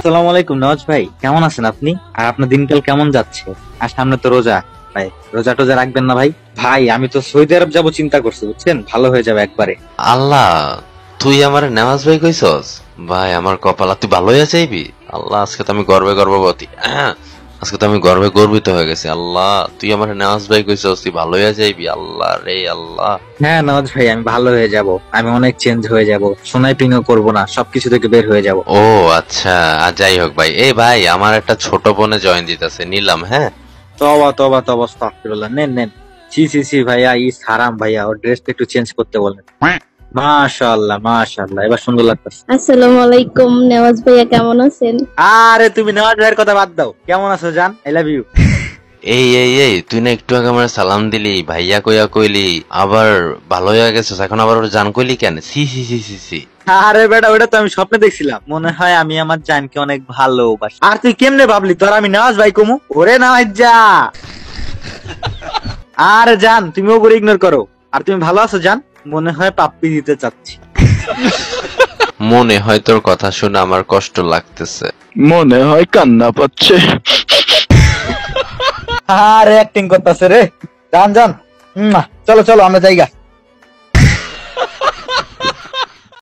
আসসালামু আলাইকুম নওয়াজ ভাই, কেমন আছেন আপনি? আর আপনার দিনকাল কেমন যাচ্ছে? আর সামনে তো রোজা, ভাই রোজা টোজা রাখবেন না ভাই? ভাই আমি তো সৌদি আরব যাবো চিন্তা করছি, বুঝছেন, ভালো হয়ে যাবে একবারে। আল্লাহ, তুই আমার নেওয়াজ ভাই কইছস? ভাই আমার কপাল, তুই ভালোই আছেইবি। আল্লাহ, আজকে তো আমি গর্বে গর্ববতী। আজকে তো আমি গর্বে গর্বিত হয়ে গেছি। আল্লাহ, তুই আমার নেওয়াজ ভাই কইছস, তুই ভালোই আছেইবি। আল্লাহ রে আল্লাহ। হ্যাঁ নওয়াজ ভাই, আমি ভালো হয়ে যাব, আমি অনেক চেঞ্জ হয়ে যাব, সোনাই পিংও করবো না, সবকিছু থেকে বের হয়ে যাব। ও আচ্ছা, যাই হোক ভাই। এই ভাই, আমার একটা ছোট বোনে জয়েন দিতেছে, নিলাম। হ্যাঁ, তবা তবা তবা, আস্তাগফিরুল্লাহ, নেন নেন। ছি ছি ছি ভাইয়া, ইস হারাম ভাইয়া, ওর ড্রেসটা একটু চেঞ্জ করতে বলেন। মাশাআল্লাহ মাশাআল্লাহ, এবার সুন্দর লাগতেছে। আসসালামু আলাইকুম নেওয়াজ ভাইয়া, কেমন আছেন? আরে তুমি নওয়াজ ভাইয়ের কথা বাদ দাও, কেমন আছো জান? I love you. এই তুই না একটু আগে আমার সালাম দিলি, ভাইয়া কইয়া কইলি, আবার ভালো হয়ে গেছিস, এখন আবার ওর জান কইলি কেন? সি সি সি সি সি। আরে বেটা, ওটা তো আমি স্বপ্নে দেখছিলাম, মনে হয় আমি আমার জানকে অনেক ভালোবাসি। আর তুই কেমনে ভাবলি তোর আমি নওয়াজ ভাই কমু? ওরে নওয়াজ যা। আরে জান, তুমি ওপরে ইগনোর করো। আর তুমি ভালো আছো জান? মনে হয় পাপ্পি দিতে চাচ্ছি। মনে হয় তোর কথা শুনে আমার কষ্ট লাগতেছে। মনে হয় কান্না পাচ্ছে। আরে অ্যাক্টিং করতেছে রে। জান জান, চলো চলো আমরা যাইগা।